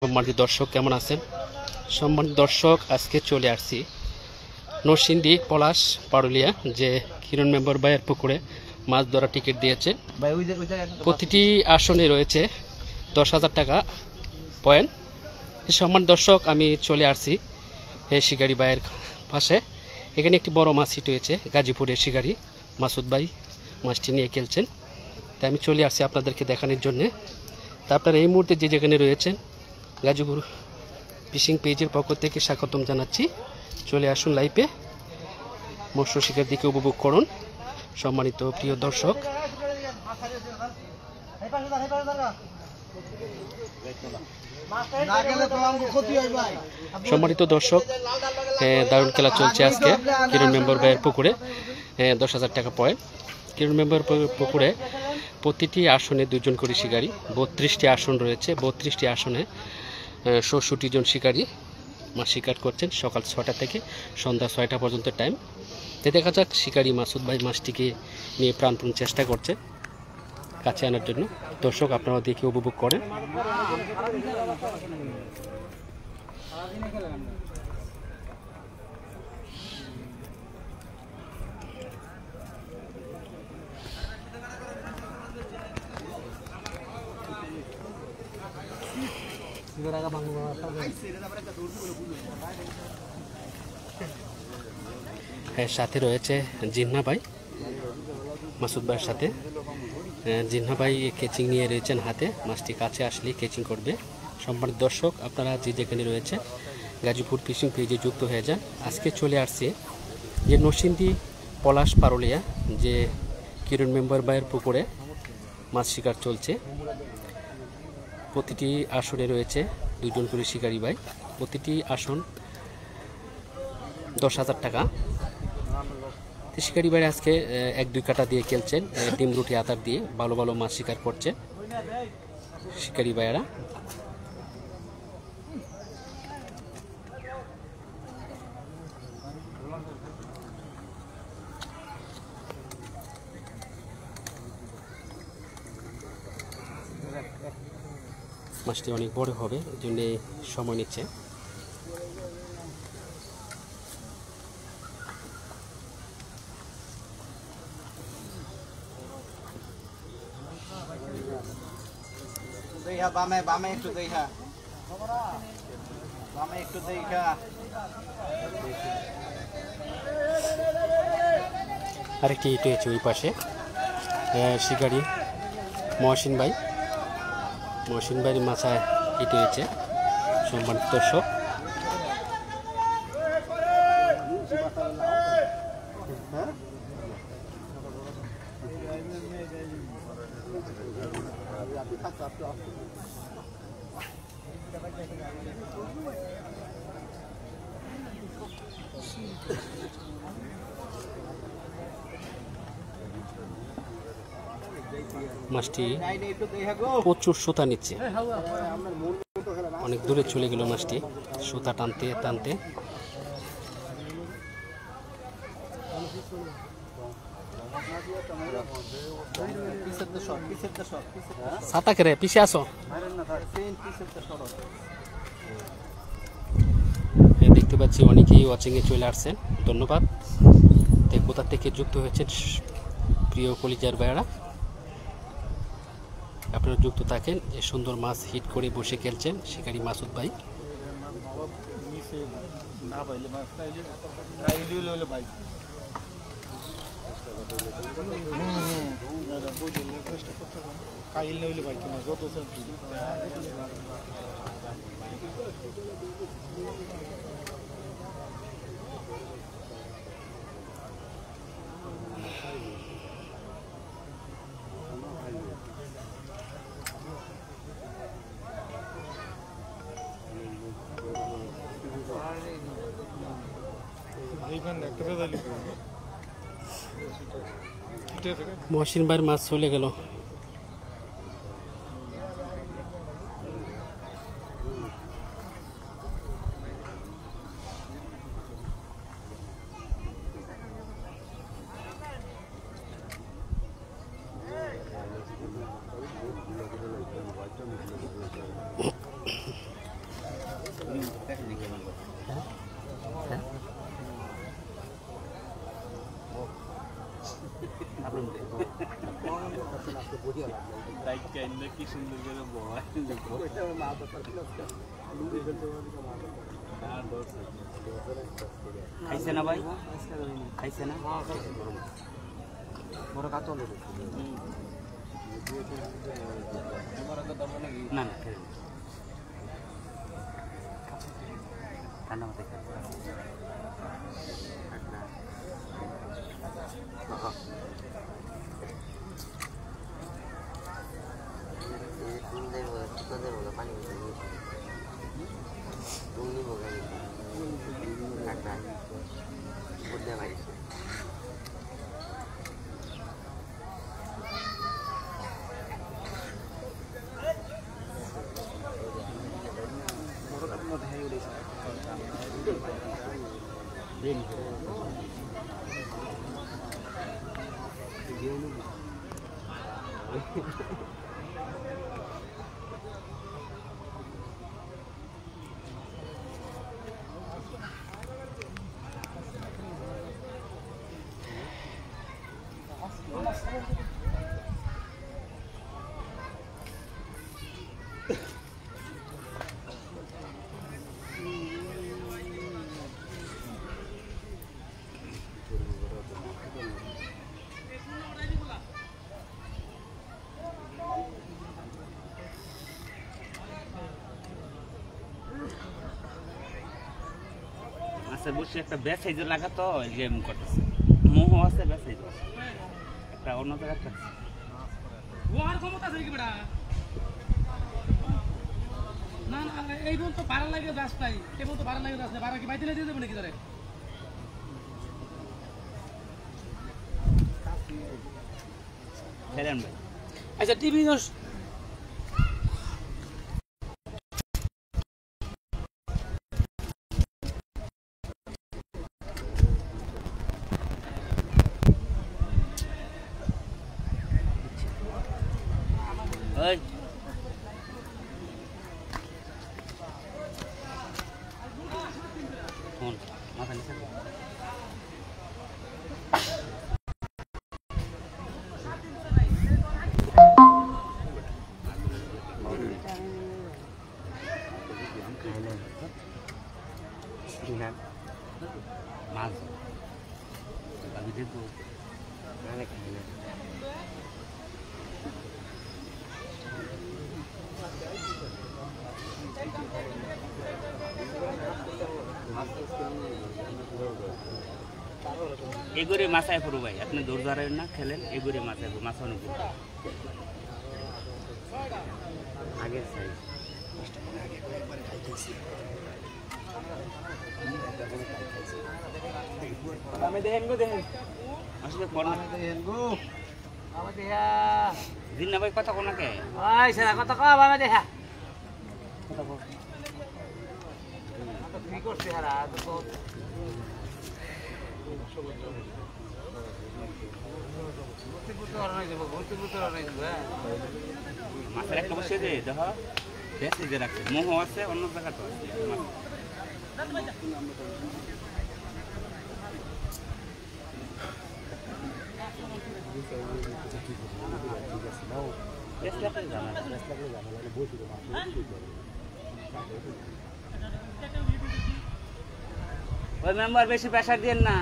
সম্মানিত দর্শক কেমন আছেন? সম্মানিত দর্শক, আজকে চলে আসছি নরসিংদী পলাশ পারুলিয়া যে কিরণ মেম্বার ভাইয়ের পুকুরে মাছ ধরা টিকিট দিয়েছে। প্রতিটি আসনে রয়েছে 10,000 টাকা পয়েন্ট। সম্মানিত দর্শক, আমি চলে আসছি শিকারি ভাইয়ের পাশে। এখানে একটি বড় মাছ হিট হয়েছে, গাজীপুরের শিকারি মাসুদ ভাই মাছটি নিয়ে খেলছেন। তাই আমি চলে আসছি আপনাদেরকে দেখানোর জন্যে। তা আপনারা এই মুহূর্তে যে যেখানে রয়েছেন গাজীপুর ফিশিং পেজের পক্ষ থেকে স্বাগতম জানাচ্ছি। চলে আসুন লাইভে, মৎস্য শিকার দিকে উপভোগ করুন। সম্মানিত প্রিয় দর্শক, দারুণ খেলা চলছে আজকে কিরণ মেম্বার ভাইয়ের পুকুরে। 10,000 টাকা পয়েন্ট। কিরণ মেম্বার পুকুরে প্রতিটি আসনে 2 জন করে শিকারী, 32টি আসন রয়েছে। 32টি আসনে 67 জন শিকারী মাছ শিকার করছেন সকাল 6টা থেকে সন্ধ্যা 6টা পর্যন্ত টাইম। তো দেখা যাক শিকারী মাসুদ ভাই মাছটিকে নিয়ে প্রাণপণ চেষ্টা করছে কাছে আনার জন্য। দর্শক, আপনারা দেখে উপভোগ করেন। সাথে রয়েছে জিন্না ভাই মাসুদ ভাইয়ের সাথে। জিন্না ভাই কেচিং নিয়ে রয়েছেন হাতে, মাছটি কাছে আসলে কেচিং করবে। সম্মানিত দর্শক, আপনারা যে যেখানে রয়েছে গাজীপুর ফিশিং পেজে যুক্ত হয়ে যান। আজকে চলে আসছে যে নরসিংদী পলাশ পারুলিয়া যে কিরণ মেম্বার ভাইয়ের পুকুরে মাছ শিকার চলছে। প্রতিটি আসনে রয়েছে 2 জন করে শিকারী ভাই। প্রতিটি আসন 10,000 টাকা। শিকারী ভাই আজকে 1-2 কাটা দিয়ে খেলছেন, ডিম রুটি আতার দিয়ে ভালো ভালো মাছ শিকার করছে শিকারী ভাইয়েরা। মাছটি অনেক বড় হবে, এই জন্য সময় নিচ্ছে। আরেকটি ইট হয়েছে ওই পাশে, শিকারি মহসিন ভাইয়ের মাথায় ইট হয়েছে। সম্মানিত দর্শক, মাছটি প্রচুর সুতা নিচ্ছে, অনেক দূরে চলে গেল মাছটি সুতা টানতে টানতে। ছাতা কেরে পিছিয়ে আসো। দেখতে পাচ্ছি অনেকেই ওয়াচিংয়ে চলে আসছেন, ধন্যবাদ। কোথা থেকে যুক্ত হয়েছেন প্রিয় কলিজার ভাইয়েরা, আপনারা যুক্ত থাকেন। যে সুন্দর মাছ হিট করে বসে খেলছেন শিকারি মাসুদ ভাই। মহসিন ভাইয়ের মাছ চলে গেল। কি সুন্দর খাইছে না ভাই খাইছে না বড় কাতল না না ঠান্ডা মাথায় বসে একটা ব্যাসাইজ লাগাতো গেম করতেছে মোহ আছে ব্যাসাইজ একটা অন্য জায়গা ওর ক্ষমতা আছে কি বেটা না না এই বল তো ভাড়া লাগে রাস্তায় এই বল তো ভাড়া লাগে রাস্তায় ভাড়া কি বাইতে দিয়ে দেব নাকি ধরে খেলেন ভাই আচ্ছা টিভি দোষ ওই ফোন মাথা নিচে মাছ আমি দেখবো এগুড়ি মাছায় পড়ো ভাই আপনি দৌড় ধরেন না খেলেন এগুড়ি মাছায় পড়ো মাছ অনেক আগের সাইজ আমি দেখেন গো দেখেন আসলে দেখেন গো বাবা দেখা দিন না ভাই কথা কোনাকে ওই সারা কথা কও বাবা দেখা কথা বল তো কি করছিস হারা তো মাছের একটা বসে দে দেখো বেশি যে রাখছে মোহ আছে অন্য জায়গা তো আছে ওই মেম্বার বেশি প্রেসার দিয়েন না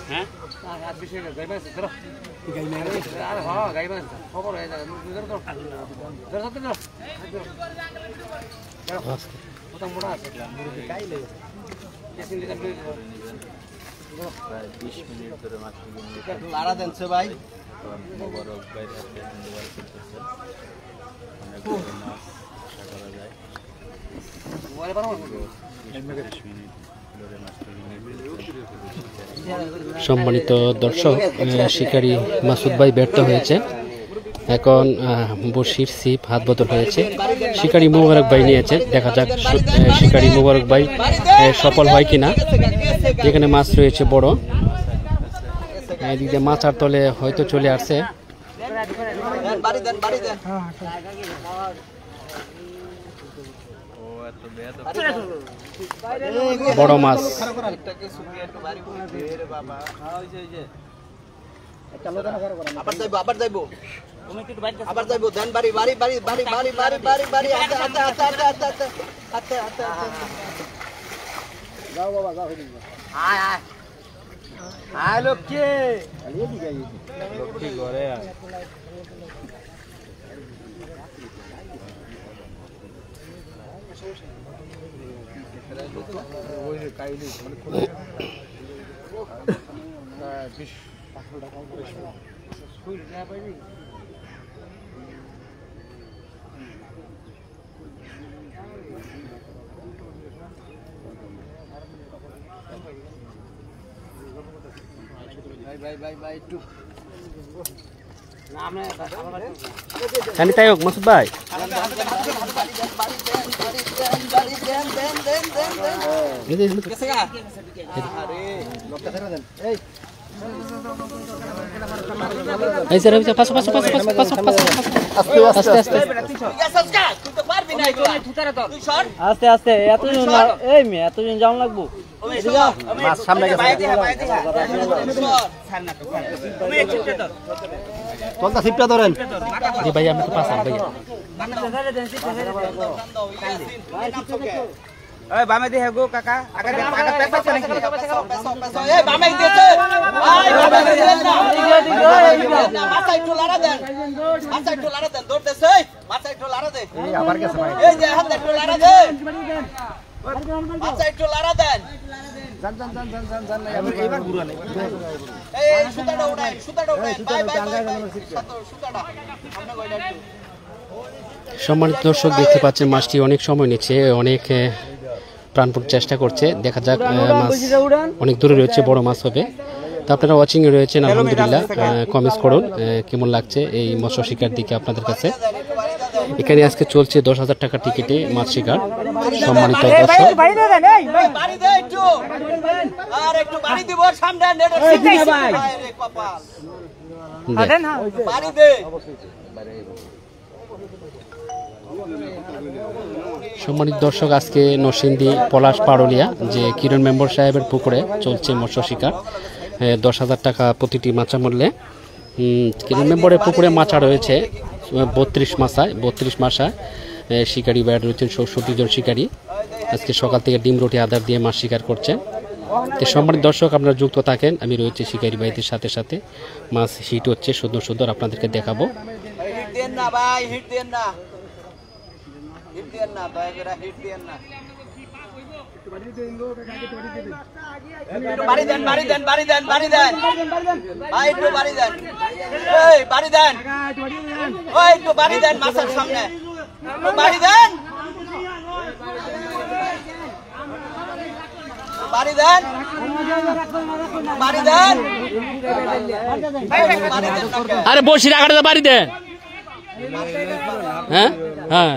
হ্যাঁ ভাই সম্মানিত দর্শক, শিকারী মাসুদ ভাই ব্যর্থ হয়েছে। এখন বশির সিপ হাত বদল হয়েছে। শিকারী মোবারক ভাই নিয়েছে, দেখা যাক শিকারী মোবারক ভাই সফল হয় কিনা। এখানে মাছ রয়েছে বড়, এদিকে মাছার তলে হয়তো চলে আসছে। বড় মাছ, আবার যাইবো দেন বাড়ি বাড়ি বাড়ি বাড়ি বাড়ি বাড়ি বাড়ি বাড়ি আচ্ছা আচ্ছা আচ্ছা আচ্ছা আচ্ছা আচ্ছা আচ্ছা আচ্ছা যাও বাবা যাও আয় আয় আয় লক্ষ্মী লক্ষ্মী ঘরে আয় ওই যে কাইলি মানে কোন বিশ 500 টাকা করে স্কুল না পাইনি ভাই ভাই ভাই একটু নাম না জানি তাই হোক মাসুদ ভাই। এই স্যার পাঁচশো পাঁচশো পাঁচশো পাঁচশো পাঁচশো আস্তে আস্তে আস্তে আস্তে এতজন এই মেয়ে এতজন যাওয়া লাগবো মাছ সামনে গেছে কোনটা সিপটা ধরেন জি ভাই আমি তো পাঁচা ভাই। ওই বামে দিয়ে গো কাকা কাকা কাকা পেপার নাকি এই বামে দিতে ভাই বামে দেন না মাথায় একটু লাড়া দেন মাথায় একটু লাড়া দেন দৌড় দেছে মাথায় একটু লাড়া দে এই আবার গেছে ভাই এই যে হাতে একটু লাড়া দে মাথায় একটু লাড়া দেন জান জান জান জান জান এবার ঘুরা নেই এই সুতাটা উড়াই বাই বাই সুতাটা সামনে কইলা একটু। সম্মানিত দর্শক, দেখতে পাচ্ছেন মাছটি অনেক সময় নিচ্ছে, অনেক প্রাণপণ চেষ্টা করছে। দেখা যাক, মাছ অনেক দূরে রয়েছে, বড় মাছ হবে। তো আপনারা ওয়াচিংয়ে রয়েছেন, আলহামদুলিল্লাহ। কমেন্টস করুন কেমন লাগছে এই মৎস্য শিকার দিকে আপনাদের কাছে। এখানে আজকে চলছে 10,000 টাকা টিকিটে মাছ শিকার। সম্মানিত দর্শক, সম্মানিত দর্শক, আজকে নরসিংদী পলাশ পারুলিয়া যে কিরণ মেম্বার সাহেবের পুকুরে চলছে মৎস্য শিকার। 10,000 টাকা প্রতিটি মাছা মূল্যে। কিরণ মেম্বরের পুকুরে মাছা রয়েছে 32 মাছায়। শিকারি বাইরে রয়েছেন 64 জন শিকারী। আজকে সকাল থেকে ডিম রুটি আদার দিয়ে মাছ শিকার করছেন। তো সম্মানিত দর্শক, আপনারা যুক্ত থাকেন, আমি রয়েছে শিকারি ভাইদের সাথে সাথে। মাছ হিট হচ্ছে, সুন্দর সুন্দর আপনাদেরকে দেখাবো। বাড়ি দেন বাড়ি দেন বাড়ি দেন বাড়ি দেন ভাই একটু বাড়ি দেন এই বাড়ি দেন ওই একটু বাড়ি দেন মাছের সামনে বাড়ি দেন বাড়ি দেন বাড়ি দেন আরে বসি রাখাটা বাড়ি দেন। হ্যাঁ হ্যাঁ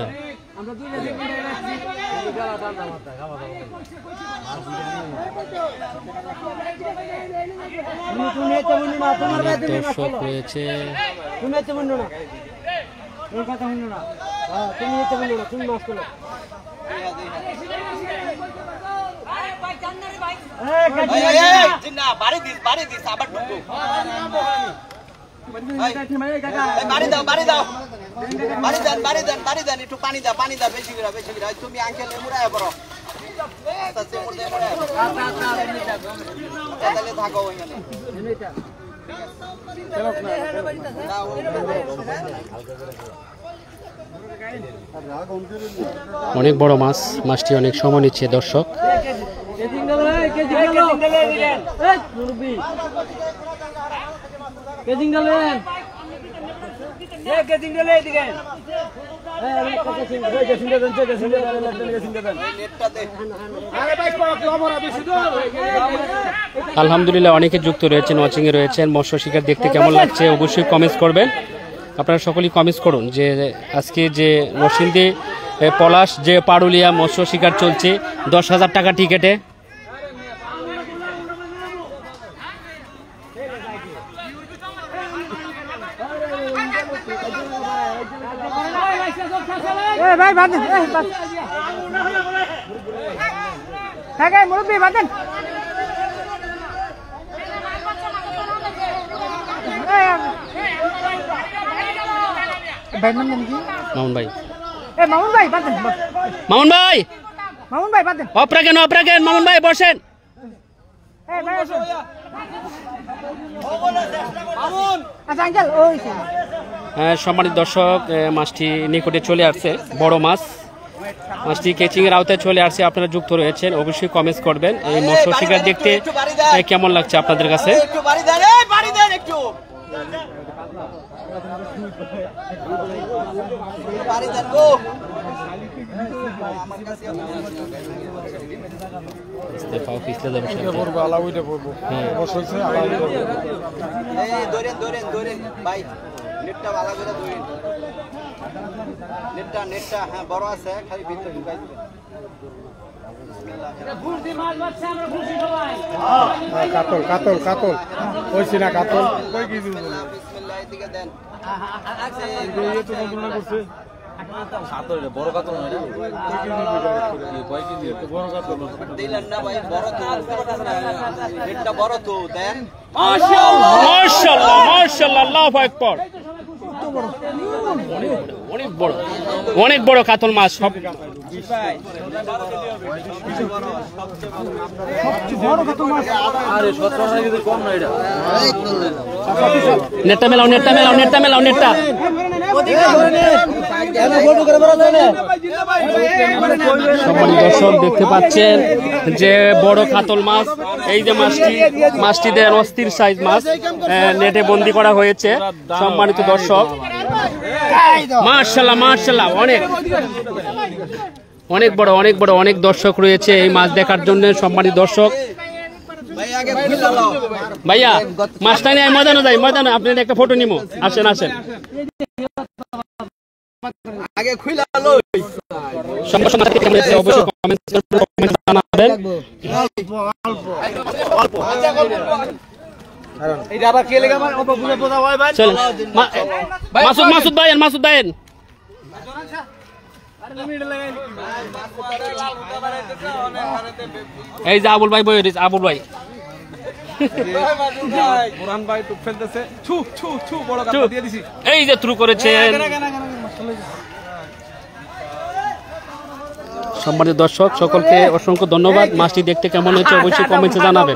দর্শক রয়েছে। বাড়ি দিস বাড়ি দিস আবার ঢুকবো বাড়ি দাও বাড়ি দাও বাড়ি দেন বাড়ি দেন বাড়ি দেন একটু পানি দাও বেশি করে তুমি আঙ্কেল মুড়ায় পড়ো থাকো ওইখানে অনেক বড় মাছ, মাছটি অনেক সময় নিচ্ছে দর্শক। আলহামদুলিল্লাহ অনেকে যুক্ত রয়েছেন, ওয়াচিংয়ে রয়েছেন। মৎস্য শিকার দেখতে কেমন লাগছে অবশ্যই কমেন্টস করবেন। আপনারা সকলেই কমেন্টস করুন যে আজকে যে নরসিংদী পলাশ যে পারুলিয়া মৎস্য শিকার চলছে 10,000 টাকা টিকেটে। ভাই বাঁধেন মুরব্বী বাঁধেন। মামুন ভাই, মামুন ভাই বাঁধেন, মামুন ভাই, মামুন ভাই বাঁধেন। অপরাগেন মামুন ভাই বসেন। আচ্ছা আঙ্কেল ওই সম্মানিত দর্শক, মাছটি নিকটে চলে আসছে, বড় মাছ। মাছটি কেচিং এর আওতায় চলে আসছে। আপনারা যুক্ত রয়েছেন, অবশ্যই কমেন্টস করবেন। এই মৎস্য শিকার দেখতে কেমন লাগছে আপনাদের কাছে? নেটটা হ্যাঁ বড় আছে, খালি ভিতরে ঢুকাই দিবেন। কাতল কাতল কাতল কইছি না কাতল কই কি দিব বিসমিল্লাহ এদিকে দেন। এই তো বন্ধুরা করছে কাতল বড় কাতল না এটা কই কি দিব বড় কাতল দিলেন না ভাই, বড় তো নেটটা বড় তো দেন। মাশাআল্লাহ মাশাআল্লাহ মাশাআল্লাহ, আল্লাহু আকবার। অনেক বড়, অনেক বড় কাতল মাছ। সব নেটটা মেলাও, নেটটা মেলাও, নেটটা মেলাও, নেটটা। সম্মানিত দর্শক দেখতে পাচ্ছেন যে বড় কাতল মাছ। এই যে মাছটি দেন অস্থির সাইজ মাছ, নেটে বন্দি করা হয়েছে। সম্মানিত দর্শক, মাশাআল্লাহ মাশাআল্লাহ, অনেক অনেক বড়, অনেক বড়। অনেক দর্শক রয়েছে এই মাছ দেখার জন্য। সম্মানিত দর্শক, ভাইয়া মাছটা নিয়ে ময়দানে যাই, ময়দানে আপনার একটা ফটো নিবো। আসেন আসেন, আগে খুইলা লো। অবশ্যই কমেন্টস জানাবেন। এটা আবার কে লাগা আমার অপ বুঝে বোঝা হয় ভাই। চল মাসুদ ভাইয়েন এই যে আবুল ভাই বই হইছে, আবুল ভাই বুরহান ভাই টুক ফেলতেছে ছু ছু ছু বড় কাতল দিয়ে দিছি। এই যে থ্রু করেছেন। সম্মানিত দর্শক সকলকে অসংখ্য ধন্যবাদ। মাছটি দেখতে কেমন হয়েছে অবশ্যই কমেন্টে জানাবেন।